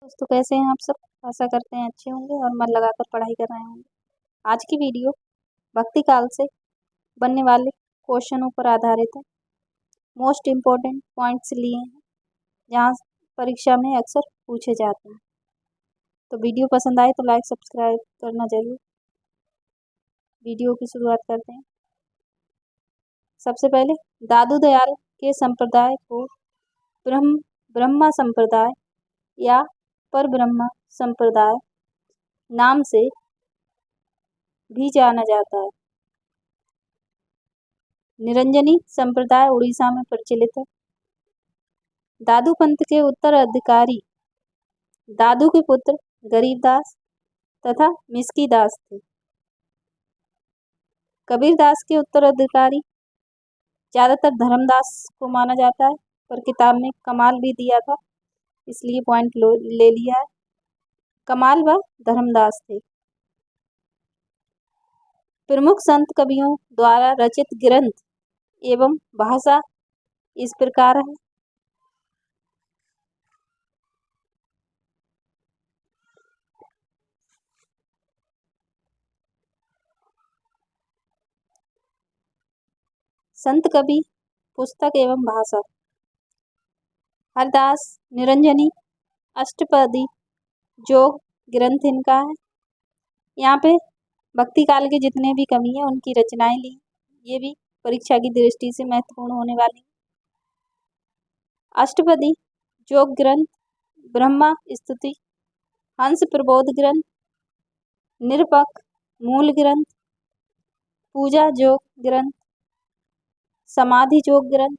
दोस्तों कैसे हैं आप सब। आशा करते हैं अच्छे होंगे और मन लगाकर पढ़ाई कर रहे होंगे। आज की वीडियो भक्ति काल से बनने वाले क्वेश्चनों पर आधारित है। मोस्ट इम्पोर्टेंट पॉइंट्स लिए हैं जहाँ परीक्षा में अक्सर पूछे जाते हैं। तो वीडियो पसंद आए तो लाइक सब्सक्राइब करना जरूर। वीडियो की शुरुआत करते हैं। सबसे पहले दादू दयाल के संप्रदाय को ब्रह्मा संप्रदाय या पर ब्रह्मा संप्रदाय नाम से भी जाना जाता है। निरंजनी संप्रदाय उड़ीसा में प्रचलित है। दादू पंथ के उत्तराधिकारी दादू के पुत्र गरीबदास तथा मिस्की दास थे। कबीरदास के उत्तराधिकारी ज्यादातर धर्मदास को माना जाता है, पर किताब में कमाल भी दिया था, इसलिए पॉइंट ले लिया है। कमाल व धर्मदास थे। प्रमुख संत कवियों द्वारा रचित ग्रंथ एवं भाषा इस प्रकार है। संत कवि पुस्तक एवं भाषा हरदास निरंजनी अष्टपदी जोग ग्रंथ इनका है। यहाँ पे भक्ति काल के जितने भी कवि हैं उनकी रचनाएं ली, ये भी परीक्षा की दृष्टि से महत्वपूर्ण होने वाली। अष्टपदी जोग ग्रंथ, ब्रह्मा स्तुति, हंस प्रबोध ग्रंथ, निरपक्ष मूल ग्रंथ, पूजा जोग ग्रंथ, समाधि जोग ग्रंथ,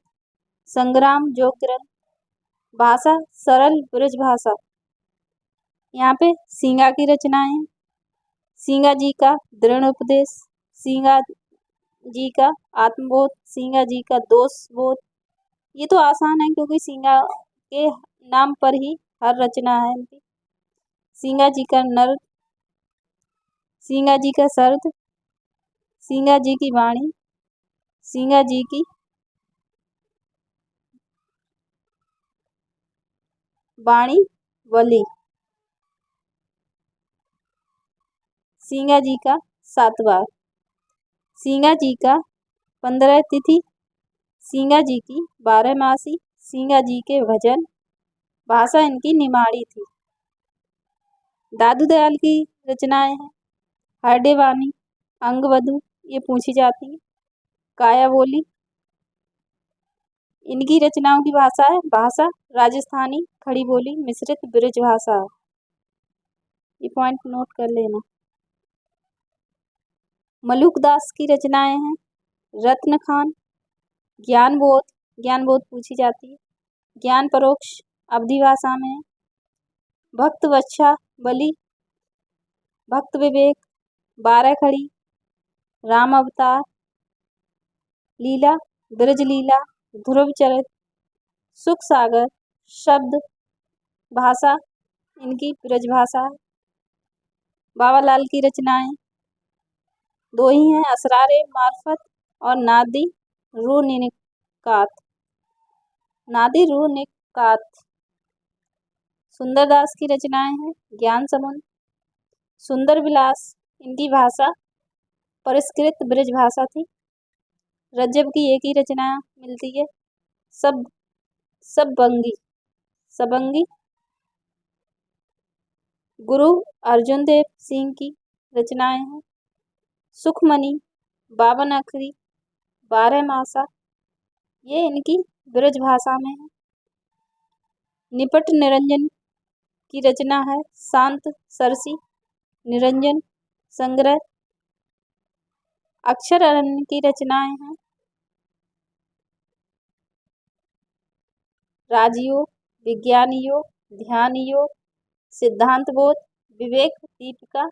संग्राम जोग ग्रंथ, भाषा सरल ब्रज भाषा। यहाँ पे सींगा की रचनाएं हैं। सींगा जी का दृढ़ उपदेश, सींगा जी का आत्मबोध, सींगा जी का दोष बोध। ये तो आसान है क्योंकि सींगा के नाम पर ही हर रचना है इनकी। सींगा जी का नर्द, सींगा जी का सर्द, सींगा जी की वाणी, सींगा जी की वाणी वली, सींगा जी का सातवार, सींगा जी का 15 तिथि, सींगा जी की 12 मासी, सींगा जी के भजन। भाषा इनकी निमाड़ी थी। दादू दयाल की रचनाएं हैं। हरडे वाणी, अंगवधु, ये पूछी जाती है। काया बोली इनकी रचनाओं की भाषा है। भाषा राजस्थानी खड़ी बोली मिश्रित ब्रज भाषा। ये पॉइंट नोट कर लेना। मलुक दास की रचनाएं हैं। रत्न खान, ज्ञान बोध पूछी जाती है। ज्ञान परोक्ष अवधी भाषा में है। भक्त वत्सा बलि, भक्त विवेक, 12 खड़ी, राम अवतार, लीला ब्रज लीला, ध्रुव चरित, सुख सागर, शब्द भाषा इनकी ब्रज भाषा है। बाबा लाल की रचनाएं 2 ही हैं, असरारे मार्फत और नादी रूनिकात। नादी रूनिकात। सुंदरदास की रचनाएं हैं। ज्ञान समुद्र, सुंदर विलास, इनकी भाषा परिष्कृत ब्रज भाषा थी। रज्जब की एक ही रचना मिलती है, सबंगी। गुरु अर्जुन देव सिंह की रचनाएं हैं। सुखमणि, 52 अखरी, 12 मासा, ये इनकी ब्रज भाषा में है। निपट निरंजन की रचना है। शांत सरसी निरंजन संग्रह। अक्षर अरण्य की रचनाएं हैं। राजयोग, विज्ञान योग, ध्यान योग, सिद्धांत बोध, विवेक दीपिका,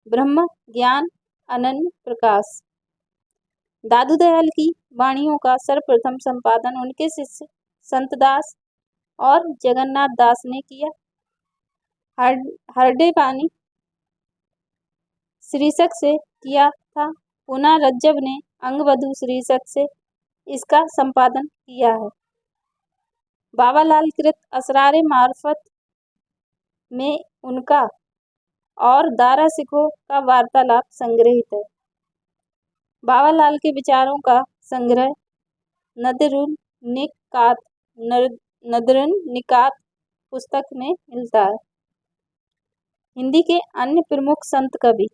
ब्रह्म ज्ञान अनन्य प्रकाश। दादू दयाल की वाणियों का सर्वप्रथम संपादन उनके शिष्य संतदास और जगन्नाथ दास ने किया। हरडे वाणी शीर्षक से किया था। पुनः रज्जब ने अंगवधु शीर्षक से इसका संपादन किया है। बाबा लाल कृत असरारे मार्फत में उनका और दारा सिकों का वार्तालाप संग्रहित है। बाबा लाल के विचारों का संग्रह नदरुन निकात नदरुन निकात पुस्तक में मिलता है। हिंदी के अन्य प्रमुख संत कवि।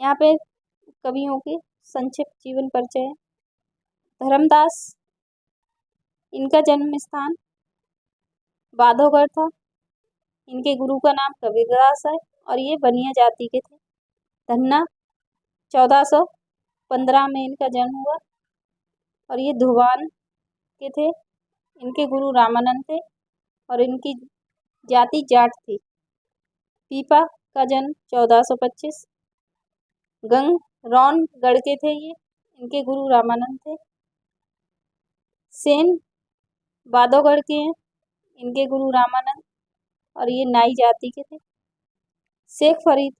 यहाँ पे कवियों के संक्षिप्त जीवन परिचय है। धर्मदास, इनका जन्म स्थान बांधवगढ़ था। इनके गुरु का नाम कबीरदास है और ये बनिया जाति के थे। धन्ना 1415 में इनका जन्म हुआ और ये धुवान के थे। इनके गुरु रामानंद थे और इनकी जाति जाट थी। पीपा का जन्म 1425। गंगरौनगढ़ के थे ये। इनके गुरु रामानंद थे। सेन बांधवगढ़ के हैं। इनके गुरु रामानंद और ये नाई जाति के थे। शेख फरीद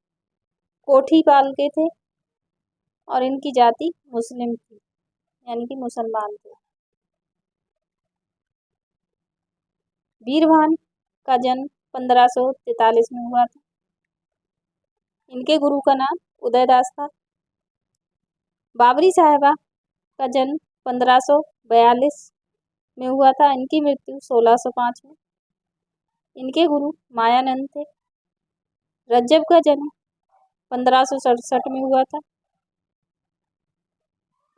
कोठीपाल के थे और इनकी जाति मुस्लिम थी, यानी कि मुसलमान थे। बीरभान का जन्म 1543 में हुआ था। इनके गुरु का नाम उदयदास था। बाबरी साहिबा का जन्म 1542 में हुआ था। इनकी मृत्यु 1605 में। इनके गुरु मायानंद थे। रज्जब का जन्म 1567 में हुआ था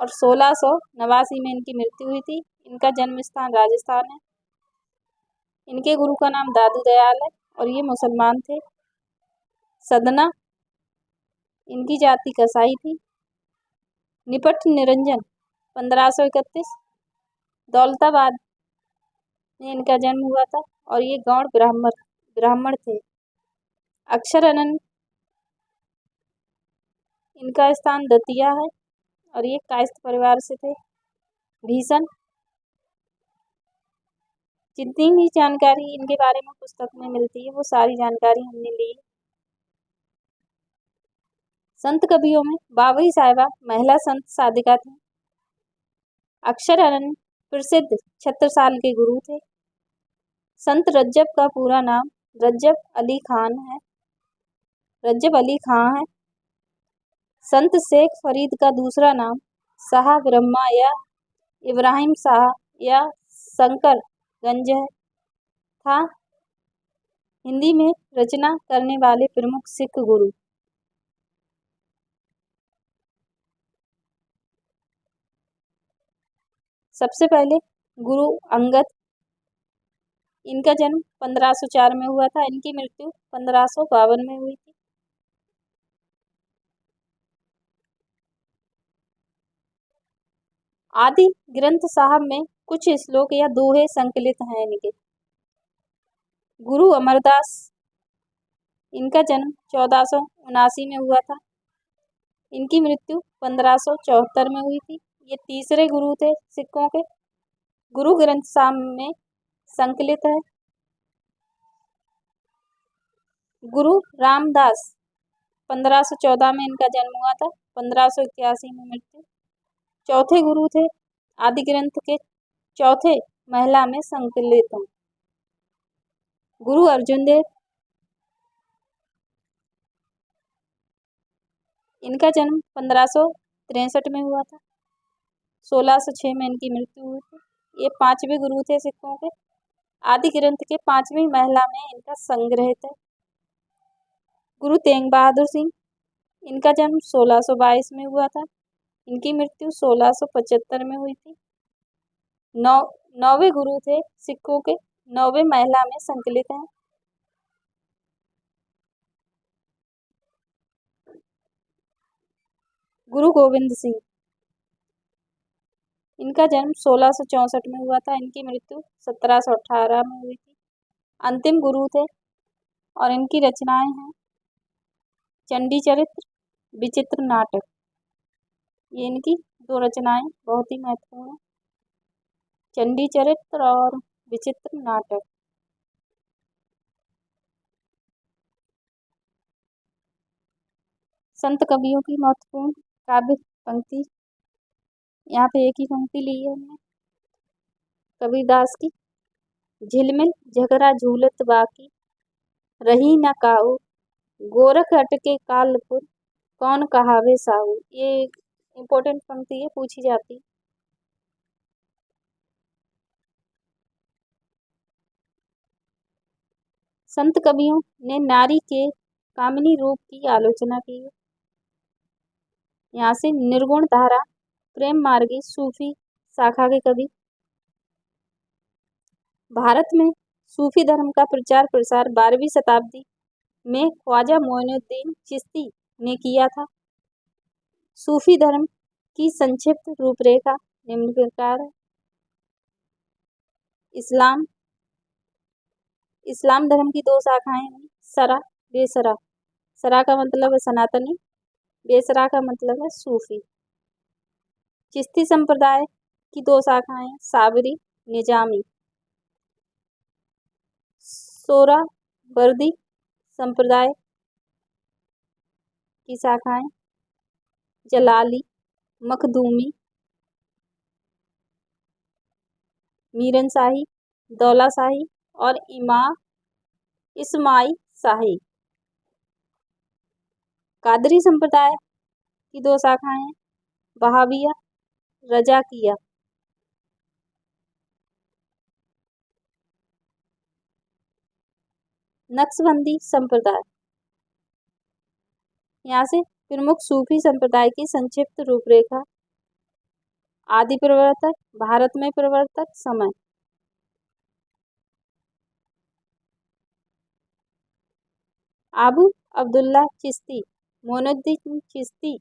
और 1689 में इनकी मृत्यु हुई थी। इनका जन्म स्थान राजस्थान है। इनके गुरु का नाम दादू दयाल है और ये मुसलमान थे। सदना, इनकी जाति कसाई थी। निपट निरंजन 1531 दौलताबाद में इनका जन्म हुआ था और ये गौड़ ब्राह्मण थे। अक्षरानंद, इनका स्थान दतिया है और ये कायस्थ परिवार से थे। भीषण, जितनी भी जानकारी इनके बारे में पुस्तक में मिलती है वो सारी जानकारी हमने ली। संत कवियों में बाबरी साहिबा महिला संत साधिका थी। अक्षरानंद प्रसिद्ध छत्रसाल के गुरु थे। संत रज्जब का पूरा नाम रज्जब अली खां है। संत शेख फरीद का दूसरा नाम शाह ब्रह्मा या इब्राहिम शाह या शंकर गंज था। हिंदी में रचना करने वाले प्रमुख सिख गुरु। सबसे पहले गुरु अंगद, इनका जन्म 1504 में हुआ था। इनकी मृत्यु 1552 में हुई थी। आदि ग्रंथ साहब में कुछ श्लोक या दोहे संकलित हैं इनके। गुरु अमरदास, इनका जन्म 1479 में हुआ था। इनकी मृत्यु 1574 में हुई थी। ये तीसरे गुरु थे सिखों के। गुरु ग्रंथ साहब में संकलित है। गुरु रामदास 1514 में इनका जन्म हुआ था। 1581 में मृत्यु। चौथे गुरु थे। आदि ग्रंथ के चौथे महिला में संकलित हैं। गुरु अर्जुन देव, इनका जन्म 1563 में हुआ था। 1606 में इनकी मृत्यु हुई थी। ये पांचवें गुरु थे सिखों के। आदि ग्रंथ के पांचवी महिला में इनका संग्रहित है। गुरु तेग बहादुर सिंह, इनका जन्म 1622 में हुआ था। इनकी मृत्यु 1675 में हुई थी। नौवे गुरु थे सिखों के। नौवे महिला में संकलित हैं। गुरु गोविंद सिंह, इनका जन्म 1664 में हुआ था। इनकी मृत्यु 1718 में हुई थी। अंतिम गुरु थे और इनकी रचनाएं हैं चंडी चरित्र, विचित्र नाटक। ये इनकी दो रचनाएं बहुत ही महत्वपूर्ण हैं, चंडी चरित्र और विचित्र नाटक। संत कवियों की महत्वपूर्ण काव्य पंक्ति, यहाँ पे एक ही पंक्ति ली है हमने कबीरदास की। झिलमिल झगड़ा झूलत बाकी, रही न काऊ, गोरख अटके कालपुर, कौन कहावे साहू। ये इम्पोर्टेंट पंक्ति है, पूछी जाती है। संत कवियों ने नारी के कामिनी रूप की आलोचना की है। यहाँ से निर्गुण धारा प्रेम मार्गी सूफी शाखा के कवि। भारत में सूफी धर्म का प्रचार प्रसार 12वीं शताब्दी में ख्वाजा मोइनुद्दीन चिश्ती ने किया था। सूफी धर्म की संक्षिप्त रूपरेखा निम्न प्रकार है। इस्लाम धर्म की 2 शाखाएं हैं, सरा बेसरा। सरा का मतलब है सनातनी, बेसरा का मतलब है सूफी। चिश्ती संप्रदाय की 2 शाखाएं हैं, साबरी निजामी। सोहरावर्दी संप्रदाय की शाखाएं जलाली, मखदूमी, मीरन शाही, दौला शाही और इस्माई शाही। कादरी संप्रदाय की 2 शाखाएं हैं, बहाविया, रजाकिया। नक्शबंदी संप्रदाय, यहाँ से प्रमुख सूफी संप्रदाय की संक्षिप्त रूपरेखा। आदि प्रवर्तक, भारत में प्रवर्तक, समय। अबू अब्दुल्ला चिश्ती मोइनुद्दीन चिश्ती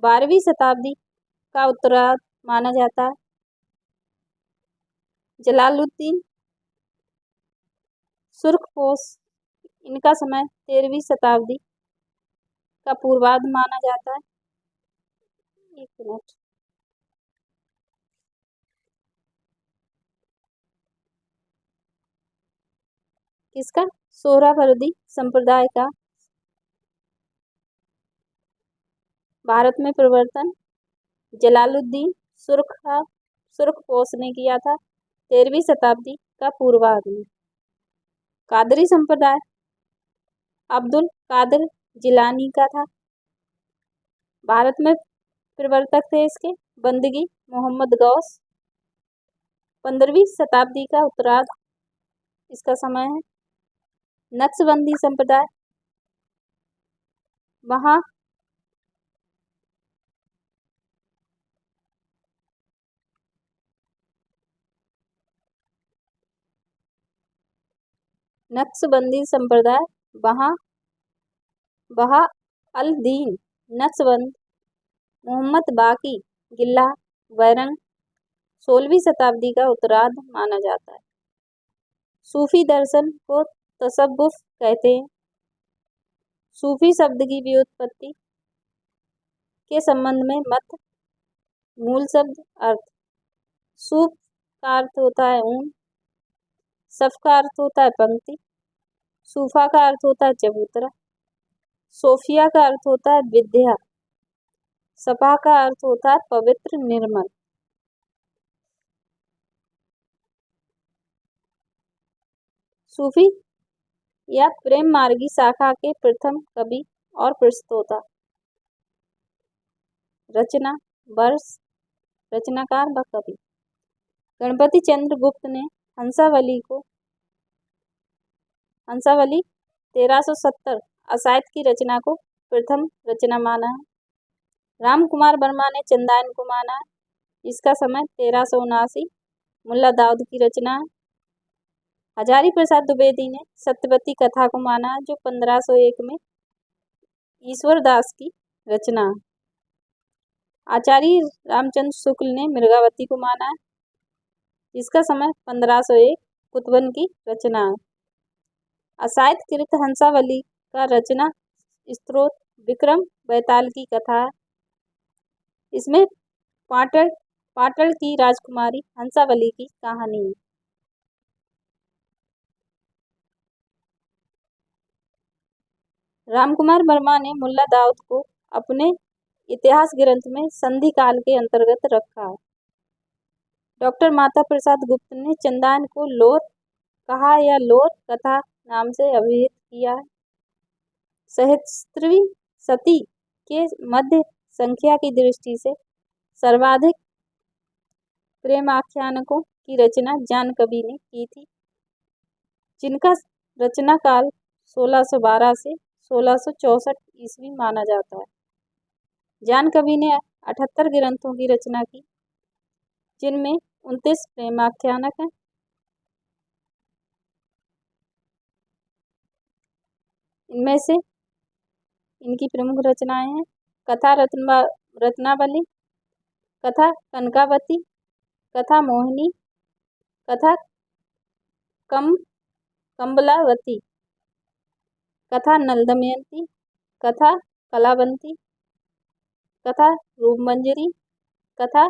12वीं शताब्दी का उत्तरार्ध माना जाता है। जलालुद्दीन सुर्खपोश, इनका समय 13वीं शताब्दी का पूर्वार्ध माना जाता है। एक मिनट। किसका? सोहरावर्दी संप्रदाय का भारत में प्रवर्तन जलालुद्दीन सुर्खपोश ने किया था 13वीं शताब्दी का पूर्वार्ध में। कादरी संप्रदाय अब्दुल कादिर जिलानी का था। भारत में प्रवर्तक थे इसके बंदगी मोहम्मद गौस। 15वीं शताब्दी का उत्तरार्ध इसका समय है। नक्शबंदी संप्रदाय वहाँ नक्शबंदी संप्रदाय बहा अल दीन नक्शबंद मोहम्मद बाकी गिल्ला वैरंग 16वीं शताब्दी का उत्तरार्ध माना जाता है। सूफी दर्शन को तसव्वुफ कहते हैं। सूफी शब्द की व्युत्पत्ति के संबंध में मत। मूल शब्द अर्थ। सूफ का अर्थ होता है ऊन, सफ का अर्थ होता है पंक्ति, सूफा का अर्थ होता है चबूतरा, सोफिया का अर्थ होता है विद्या, सफा का अर्थ होता है पवित्र निर्मल। सूफी या प्रेम मार्गी शाखा के प्रथम कवि और प्रस्तोता। रचना वर्ष, रचनाकार व कवि। गणपति चंद्र गुप्त ने हंसावली 1370 अशायत की रचना को प्रथम रचना माना है। राम कुमार वर्मा ने चंदायन को माना है। इसका समय 1379 मुल्ला दाऊद की रचना है। हजारी प्रसाद द्विवेदी ने सत्यवती कथा को माना है, जो 1501 में ईश्वर दास की रचना है। आचार्य रामचंद्र शुक्ल ने मृगावती को माना है। इसका समय 1501 कुतवन की रचना है। अशायत कृत हंसावली का रचना स्त्रोत विक्रम बैताल की कथा है। इसमें पाटड़ की राजकुमारी हंसावली की कहानी है। रामकुमार वर्मा ने मुल्ला दाऊद को अपने इतिहास ग्रंथ में संधि काल के अंतर्गत रखा है। डॉक्टर माता प्रसाद गुप्त ने चंदान को लोर कहा या लोर कथा नाम से अभिहित किया है। सहस्त्रवीं शती के मध्य संख्या की दृष्टि से सर्वाधिक प्रेमाख्यानकों की रचना जान कवि ने की थी, जिनका रचना काल 1612 से 1664 ईस्वी माना जाता है। जान कवि ने 78 ग्रंथों की रचना की, जिनमें 29 प्रेमाख्यानक हैं। इनमें से इनकी प्रमुख रचनाएं हैं कथा रत्नावली, कथा कनकावती, कथा मोहिनी, कथा कम्बलावती, कथा नल दमयंती, कथा कलावंती, कथा रूपमंजरी, कथा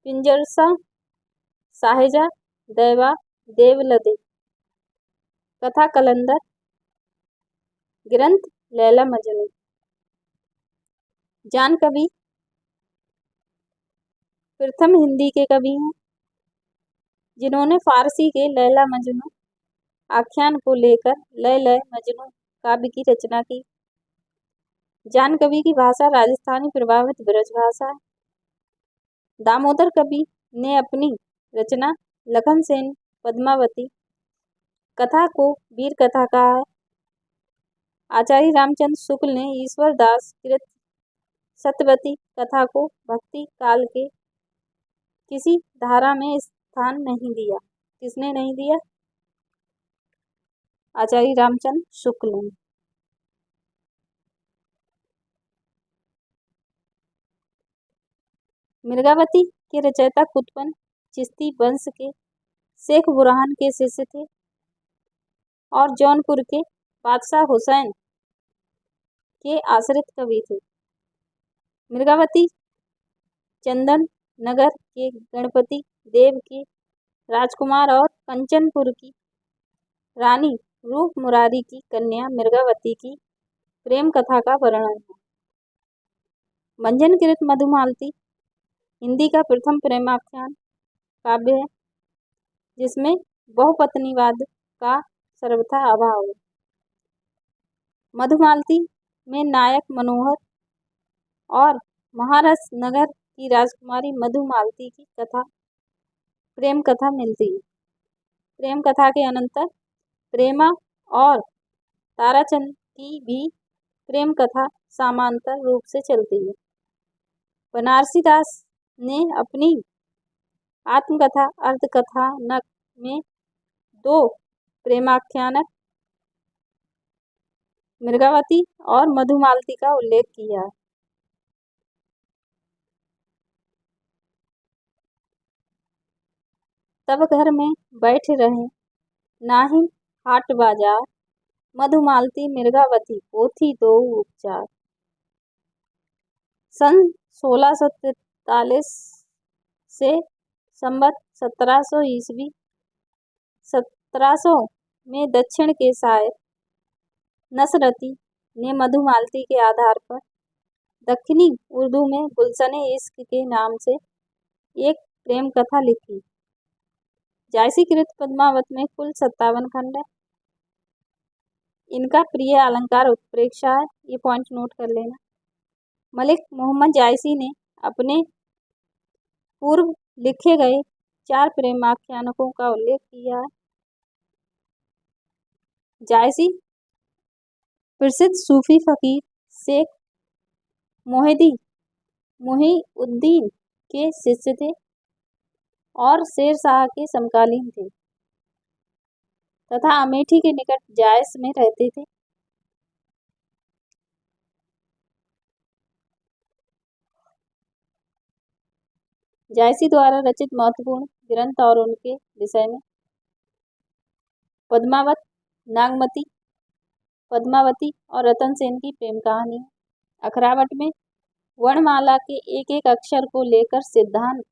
पिंजरसा साहेजा दैवा देवलदे, कथा कलंदर, ग्रंथ लैला मजनू। जान कवि प्रथम हिंदी के कवि हैं जिन्होंने फारसी के लैला मजनू आख्यान को लेकर लैला मजनू काव्य की रचना की। जान कवि की भाषा राजस्थानी प्रभावित ब्रज भाषा है। दामोदर कवि ने अपनी रचना लखन सेन पद्मावती कथा को वीर कथा कहा है। आचार्य रामचंद्र शुक्ल ने ईश्वर दास कृत सत्यवती कथा को भक्ति काल के किसी धारा में स्थान नहीं दिया। किसने नहीं दिया? आचार्य रामचंद्र शुक्ल ने। मिर्गावती के रचयिता कुतुबन चिश्ती वंश के शेख बुरहान के शिष्य थे और जौनपुर के बादशाह हुसैन के आश्रित कवि थे। मिर्गावती चंदन नगर के गणपति देव के राजकुमार और कंचनपुर की रानी रूप मुरारी की कन्या मिर्गावती की प्रेम कथा का वर्णन है। मंजनकृत मधुमालती हिंदी का प्रथम प्रेमाख्यान काव्य है, जिसमें बहुपत्नीवाद का सर्वथा अभाव है। मधुमालती में नायक मनोहर और महारस नगर की राजकुमारी मधुमालती की कथा प्रेम कथा मिलती है। प्रेम कथा के अनंतर प्रेमा और ताराचंद की भी प्रेम कथा समांतर रूप से चलती है। बनारसी दास ने अपनी आत्मकथा अर्धकथानक में 2 प्रेमाख्यानक मिर्गावती और मधुमालती का उल्लेख किया है। तब घर में बैठ रहे नाही हाट बाजार, मधुमालती मिर्गावती पोथी दो उपचार। सन 1643 से संवत 1700 ईस्वी 1700 में दक्षिण के शायर नसरती ने मधुमालती के आधार पर दक्षिणी उर्दू में गुलशने इश्क के नाम से एक प्रेम कथा लिखी। जायसी कृत पद्मावत में कुल 57 खंड है। इनका प्रिय अलंकार उत्प्रेक्षा है, ये पॉइंट नोट कर लेना। मलिक मोहम्मद जायसी ने अपने पूर्व लिखे गए 4 प्रेमाख्यानकों का उल्लेख किया है। जायसी प्रसिद्ध सूफी फकीर शेख मोहिउद्दीन के शिष्य थे और शेर शाह के समकालीन थे तथा अमेठी के निकट जायस में रहते थे। जायसी द्वारा रचित महत्वपूर्ण ग्रंथ और उनके विषय में पद्मावत, नागमती, पद्मावती और रतन सेन की प्रेम कहानी। अखरावट में वर्णमाला के एक एक अक्षर को लेकर सिद्धांत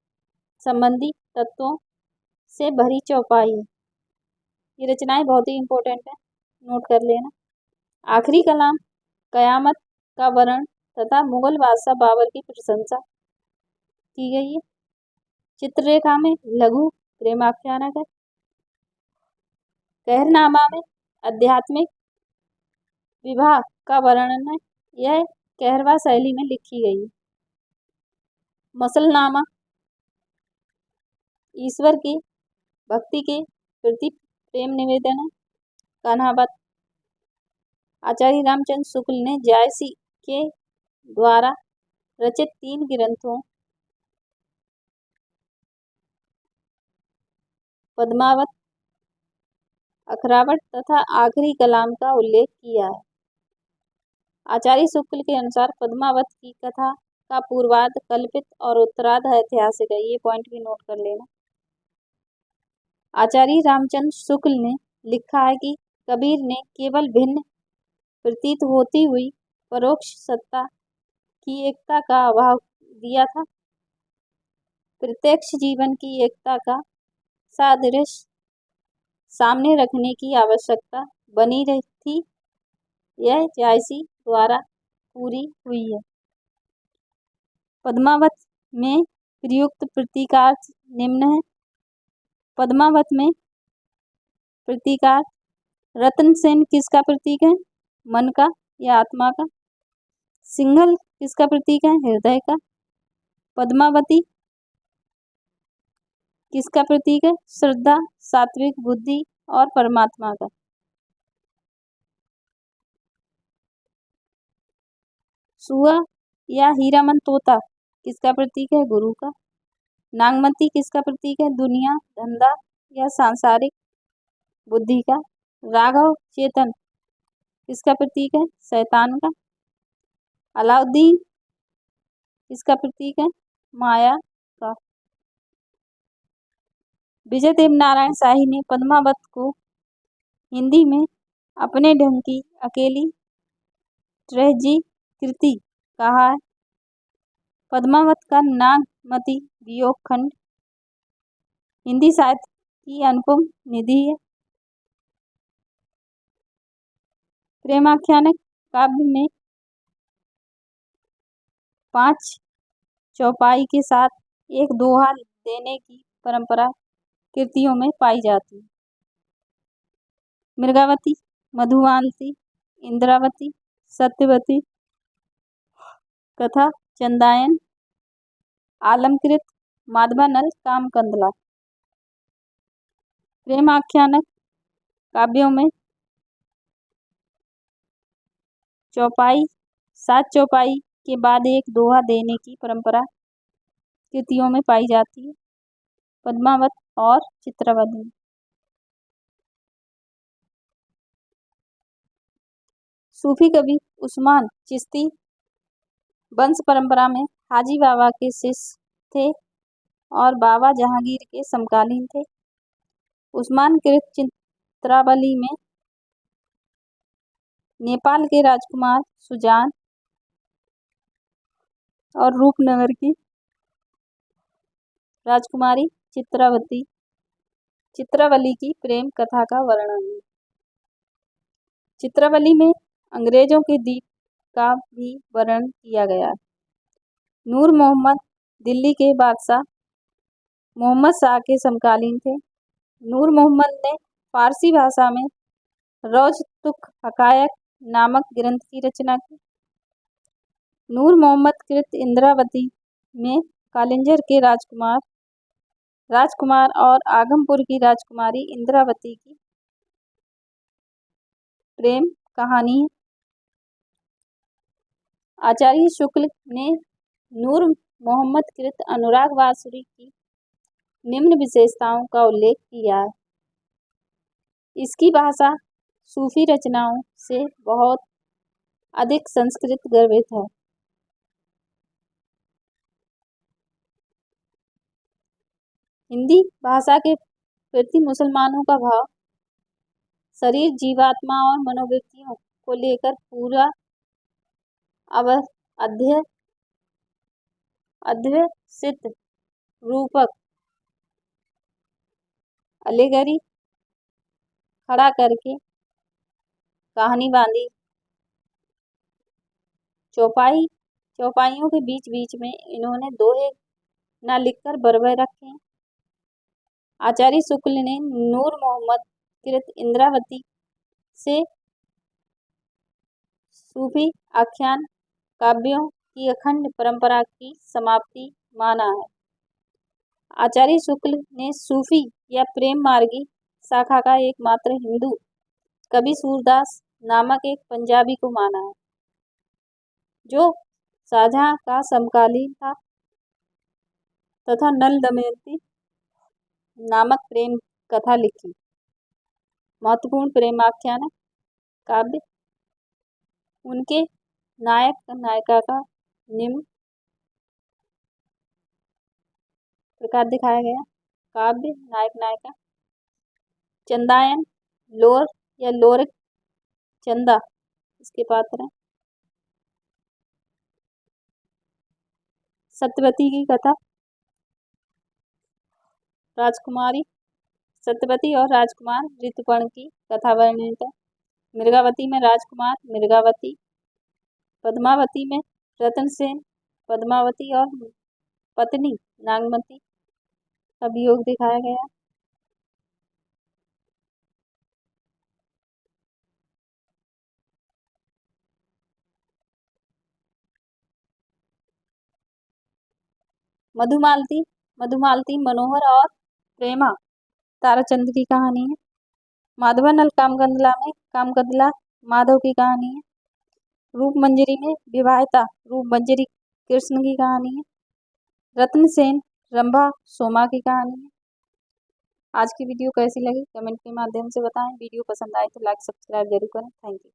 संबंधी तत्वों से भरी चौपाई है। ये रचनाएं बहुत ही इंपॉर्टेंट है, नोट कर लेना। आखिरी कलाम कयामत का वर्णन तथा मुगल बादशाह बाबर की प्रशंसा की गई है। चित्ररेखा में लघु प्रेमाख्यानक है। कहरनामा में आध्यात्मिक विवाह का वर्णन है। यह कहरवा शैली में लिखी गई है। मसलनामा ईश्वर की भक्ति के प्रति प्रेम निवेदन है। कान्हावत आचार्य रामचंद्र शुक्ल ने जायसी के द्वारा रचित 3 ग्रंथों पद्मावत, अखरावत तथा आखिरी कलाम का उल्लेख किया है। आचार्य शुक्ल के अनुसार पद्मावत की कथा का पूर्वार्ध कल्पित और उत्तरार्ध ऐतिहासिक है। ये पॉइंट भी नोट कर लेना। आचार्य रामचंद्र शुक्ल ने लिखा है कि कबीर ने केवल भिन्न प्रतीत होती हुई परोक्ष सत्ता की एकता का अभाव दिया था। प्रत्यक्ष जीवन की एकता का सादृश्य सामने रखने की आवश्यकता बनी रही थी। यह जायसी द्वारा पूरी हुई है। पद्मावत में प्रयुक्त प्रतीकार्थ निम्न है। पद्मावत में प्रतीकार्थ रत्नसेन किसका प्रतीक है? मन का या आत्मा का? सिंघल किसका प्रतीक है? हृदय का। पद्मावती किसका प्रतीक है? श्रद्धा, सात्विक बुद्धि और परमात्मा का। सुआ या हीरामन तोता किसका प्रतीक है? गुरु का। नागमती किसका प्रतीक है? दुनिया, धंधा या सांसारिक बुद्धि का। राघव चेतन किसका प्रतीक है? शैतान का। अलाउद्दीन किसका प्रतीक है? माया का। विजय देवनारायण शाही ने पद्मावत को हिंदी में अपने ढंग की अकेली ट्रेजी कृति कहा है। पद्मावत का नागमती वियोग खंड हिंदी साहित्य की अनुपम निधि है। प्रेमाख्यानक काव्य में 5 चौपाई के साथ एक दोहा देने की परंपरा कृतियों में पाई जाती है। मृगावती, मधुमालती, इंद्रावती, सत्यवती, कथा चंदायन, आलमकृत, माधवानल, कामकंदला। प्रेमाख्यानक काव्यों में 7 चौपाई के बाद एक दोहा देने की परंपरा कृतियों में पाई जाती है। पद्मावत और चित्रवली। सूफी कवि उस्मान चिश्ती वंश परंपरा में हाजी बाबा के शिष्य थे और बाबा जहांगीर के समकालीन थे। उस्मान कृत चित्रावली में नेपाल के राजकुमार सुजान और रूपनगर की राजकुमारी चित्रावली की प्रेम कथा का वर्णन है। चित्रावली में अंग्रेजों के द्वीप का भी वर्णन किया गया है। नूर मोहम्मद दिल्ली के बादशाह मोहम्मद शाह के समकालीन थे। नूर मोहम्मद ने फारसी भाषा में रौज-तुख हकायक नामक ग्रंथ की रचना की। नूर मोहम्मद कृत इंद्रावती में कालिंजर के राजकुमार और आगमपुर की राजकुमारी इंद्रावती की प्रेम कहानी है। आचार्य शुक्ल ने नूर मोहम्मद कृत अनुराग बांसुरी की निम्न विशेषताओं का उल्लेख किया है। इसकी भाषा सूफी रचनाओं से बहुत अधिक संस्कृत गर्भित है। हिंदी भाषा के प्रति मुसलमानों का भाव शरीर, जीवात्मा और मनोवृत्तियों को लेकर पूरा अध्यसित रूपक अलेगरी खड़ा करके कहानी बांधी। चौपाई चौपाइयों के बीच बीच में इन्होंने दोहे न लिखकर बरबे रखे हैं। आचार्य शुक्ल ने नूर मोहम्मद कृत इंद्रावती से सूफी आख्यान काव्यों की अखंड परंपरा की समाप्ति माना है। आचार्य शुक्ल ने सूफी या प्रेम मार्गी शाखा का एकमात्र हिंदू कवि सूरदास नामक एक पंजाबी को माना है, जो शाहजहां का समकालीन था तथा नल दमयंती नामक प्रेम कथा लिखी। महत्वपूर्ण प्रेमाख्यान काव्य उनके नायक नायिका का निम्न प्रकार दिखाया गया। काव्य नायक नायिका चंदायन लोर या लोरिक चंदा इसके पात्र हैं। सत्यवती की कथा राजकुमारी सत्यवती और राजकुमार ऋतुपर्ण की कथा वर्णित है। मृगावती में राजकुमार मृगावती, पद्मावती में रतनसेन पद्मावती और पत्नी नागमती का वियोग दिखाया गया। मधुमालती मधुमालती मनोहर और प्रेमा ताराचंद की कहानी है। माधवानल कामगंधला में कामगंधला माधव की कहानी है। रूपमंजरी में विवाहिता रूपमंजरी कृष्ण की कहानी है। रत्नसेन रंभा सोमा की कहानी है। आज की वीडियो कैसी लगी कमेंट के माध्यम से बताएं। वीडियो पसंद आए तो लाइक सब्सक्राइब जरूर करें। Thank you.